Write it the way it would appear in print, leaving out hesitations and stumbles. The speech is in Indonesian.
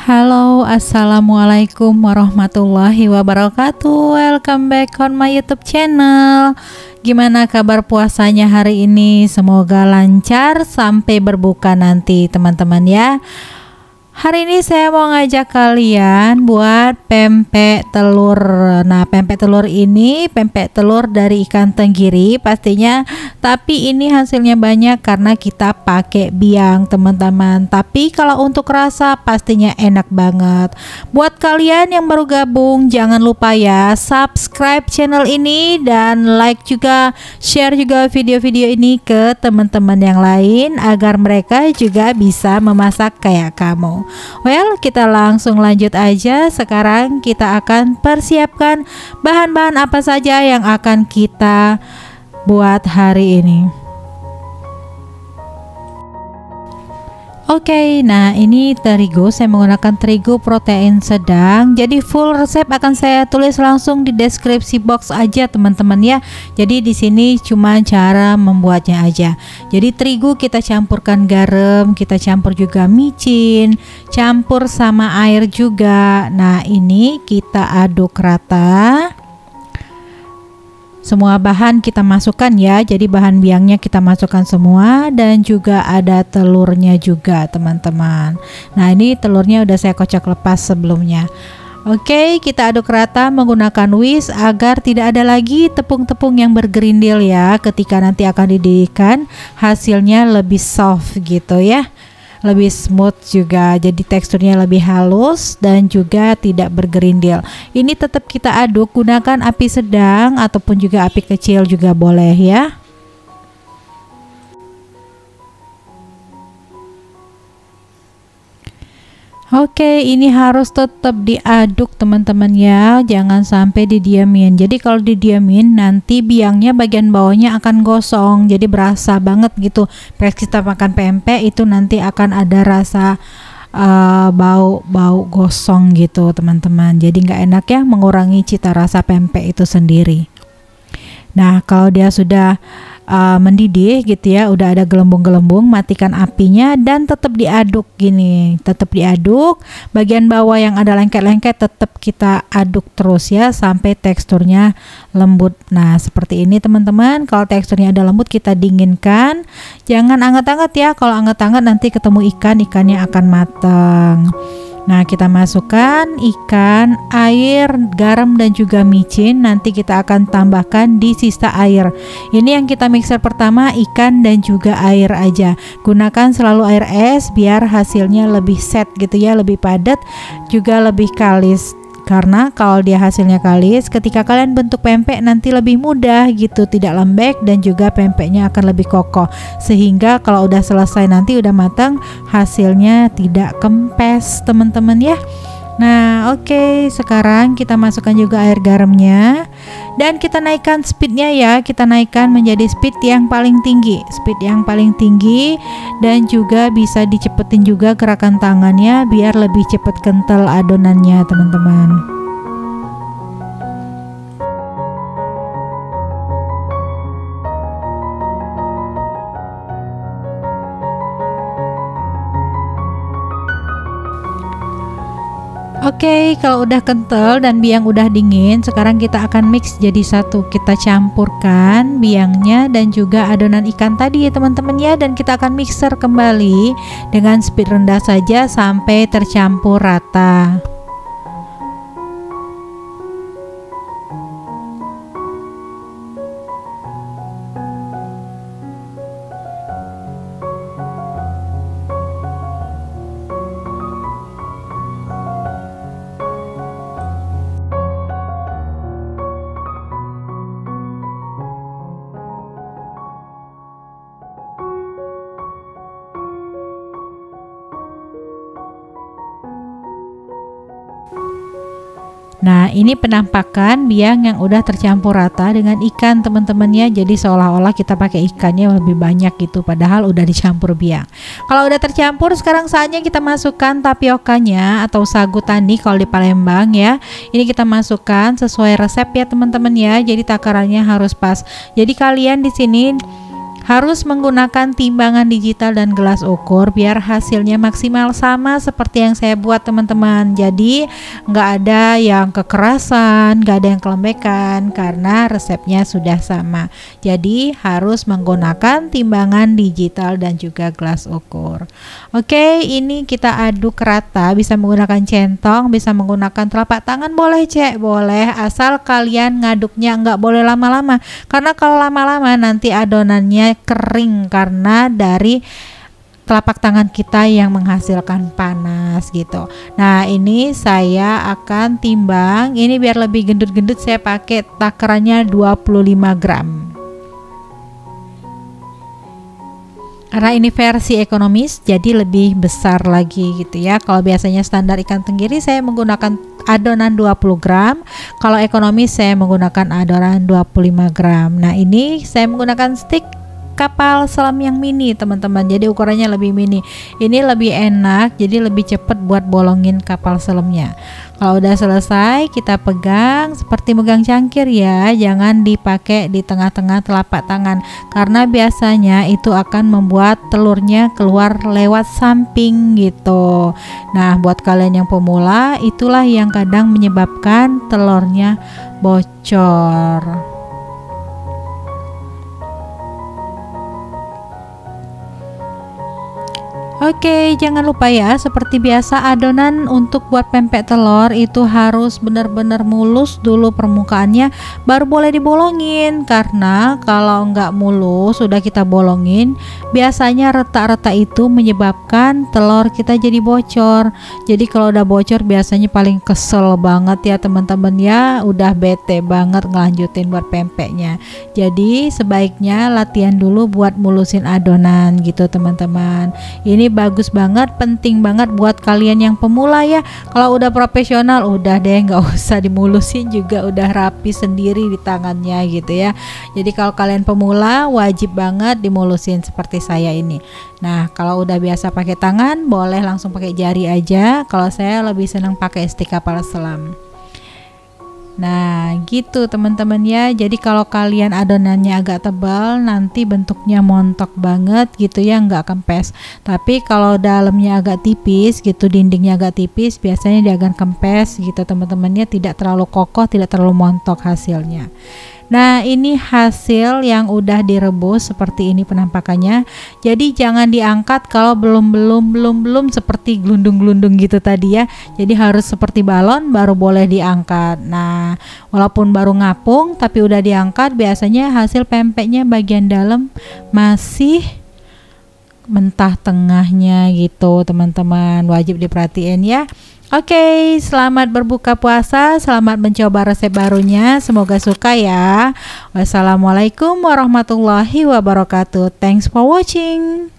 Halo, assalamualaikum warahmatullahi wabarakatuh. Welcome back on my YouTube channel. Gimana kabar puasanya hari ini? Semoga lancar sampai berbuka nanti, teman-teman ya. Hari ini saya mau ngajak kalian buat pempek telur. Nah, pempek telur ini pempek telur dari ikan tenggiri pastinya, tapi ini hasilnya banyak karena kita pakai biang, teman-teman. Tapi kalau untuk rasa pastinya enak banget. Buat kalian yang baru gabung, jangan lupa ya subscribe channel ini dan like juga, share juga video-video ini ke teman-teman yang lain agar mereka juga bisa memasak kayak kamu. Well, kita langsung lanjut aja. Sekarang kita akan persiapkan bahan-bahan apa saja yang akan kita buat hari ini. Oke, nah ini terigu, saya menggunakan terigu protein sedang. Jadi full resep akan saya tulis langsung di deskripsi box aja, teman-teman ya. Jadi di sini cuma cara membuatnya aja. Jadi terigu kita campurkan garam, kita campur juga micin, campur sama air juga. Nah, ini kita aduk rata. Semua bahan kita masukkan ya, jadi bahan biangnya kita masukkan semua dan juga ada telurnya juga, teman-teman. Nah, ini telurnya udah saya kocok lepas sebelumnya. Oke, kita aduk rata menggunakan whisk agar tidak ada lagi tepung-tepung yang bergerindil ya. Ketika nanti akan dididihkan, hasilnya lebih soft gitu ya, lebih smooth juga, jadi teksturnya lebih halus dan juga tidak bergerindil. Ini tetap kita aduk, gunakan api sedang ataupun juga api kecil juga boleh ya. Oke, ini harus tetap diaduk, teman-teman ya, jangan sampai didiamin. Jadi kalau didiamin nanti biangnya bagian bawahnya akan gosong, jadi berasa banget gitu. Pas kita makan pempek itu nanti akan ada rasa bau gosong gitu, teman-teman. Jadi nggak enak ya, mengurangi cita rasa pempek itu sendiri. Nah, kalau dia sudah mendidih gitu ya, udah ada gelembung-gelembung, matikan apinya dan tetap diaduk gini, tetap diaduk. Bagian bawah yang ada lengket-lengket tetap kita aduk terus ya sampai teksturnya lembut. Nah, seperti ini teman-teman. Kalau teksturnya ada lembut kita dinginkan, jangan anget-anget ya. Kalau anget-anget nanti ketemu ikannya akan matang. Nah, kita masukkan ikan, air, garam dan juga micin. Nanti kita akan tambahkan di sisa air. Ini yang kita mixer pertama, ikan dan juga air aja. Gunakan selalu air es biar hasilnya lebih set gitu ya, lebih padat, juga lebih kalis. Karena kalau dia hasilnya kalis, ketika kalian bentuk pempek nanti lebih mudah gitu, tidak lembek dan juga pempeknya akan lebih kokoh. Sehingga kalau udah selesai nanti udah matang, hasilnya tidak kempes, teman-teman ya. Nah, oke, sekarang kita masukkan juga air garamnya dan kita naikkan speednya ya, kita naikkan menjadi speed yang paling tinggi, dan juga bisa dicepetin juga gerakan tangannya biar lebih cepat kental adonannya, teman-teman. Oke, kalau udah kental dan biang udah dingin, sekarang kita akan mix jadi satu. Kita campurkan biangnya dan juga adonan ikan tadi ya, teman-teman ya, dan kita akan mixer kembali dengan speed rendah saja sampai tercampur rata. Nah, ini penampakan biang yang udah tercampur rata dengan ikan, teman-teman ya. Jadi seolah-olah kita pakai ikannya lebih banyak gitu, padahal udah dicampur biang. Kalau udah tercampur, sekarang saatnya kita masukkan tapiokanya atau sagu tani kalau di Palembang ya. Ini kita masukkan sesuai resep ya, teman-teman ya. Jadi takarannya harus pas. Jadi kalian di sini Harus menggunakan timbangan digital dan gelas ukur biar hasilnya maksimal sama seperti yang saya buat teman-teman. Jadi nggak ada yang kekerasan, nggak ada yang kelembekan karena resepnya sudah sama. Jadi harus menggunakan timbangan digital dan juga gelas ukur. Oke, ini kita aduk rata, bisa menggunakan centong, bisa menggunakan telapak tangan, boleh cek, boleh, asal kalian ngaduknya nggak boleh lama-lama, karena kalau lama-lama nanti adonannya kering karena dari telapak tangan kita yang menghasilkan panas gitu. Nah, ini saya akan timbang, ini biar lebih gendut-gendut saya pakai takarannya 25 gram. Karena ini versi ekonomis jadi lebih besar lagi gitu ya. Kalau biasanya standar ikan tenggiri saya menggunakan adonan 20 gram, kalau ekonomis saya menggunakan adonan 25 gram. Nah, ini saya menggunakan stick kapal selam yang mini teman-teman, jadi ukurannya lebih mini. Ini lebih enak, jadi lebih cepat buat bolongin kapal selamnya. Kalau udah selesai kita pegang seperti megang cangkir ya, jangan dipakai di tengah-tengah telapak tangan karena biasanya itu akan membuat telurnya keluar lewat samping gitu. Nah, buat kalian yang pemula itulah yang kadang menyebabkan telurnya bocor. Oke, jangan lupa ya, seperti biasa adonan untuk buat pempek telur itu harus benar-benar mulus dulu permukaannya, baru boleh dibolongin. Karena kalau nggak mulus sudah kita bolongin, biasanya retak-retak itu menyebabkan telur kita jadi bocor. Jadi kalau udah bocor biasanya paling kesel banget ya teman-teman ya, udah bete banget ngelanjutin buat pempeknya. Jadi sebaiknya latihan dulu buat mulusin adonan gitu teman-teman. Ini bagus banget, penting banget buat kalian yang pemula ya. Kalau udah profesional udah deh nggak usah dimulusin juga, udah rapi sendiri di tangannya gitu ya. Jadi kalau kalian pemula wajib banget dimulusin seperti saya ini. Nah, kalau udah biasa pakai tangan boleh langsung pakai jari aja. Kalau saya lebih senang pakai stick kapal selam. Nah, gitu teman-teman ya. Jadi kalau kalian adonannya agak tebal, nanti bentuknya montok banget gitu ya, nggak kempes. Tapi kalau dalamnya agak tipis gitu, dindingnya agak tipis, biasanya dia akan kempes gitu teman-temannya, tidak terlalu kokoh, tidak terlalu montok hasilnya. Nah, ini hasil yang udah direbus seperti ini penampakannya. Jadi jangan diangkat kalau belum seperti gelundung-gelundung gitu tadi ya. Jadi harus seperti balon baru boleh diangkat. Nah, walaupun baru ngapung tapi udah diangkat, biasanya hasil pempeknya bagian dalam masih mentah tengahnya gitu teman-teman. Wajib diperhatiin ya. Oke, selamat berbuka puasa, selamat mencoba resep barunya, semoga suka ya. Wassalamualaikum warahmatullahi wabarakatuh. Thanks for watching.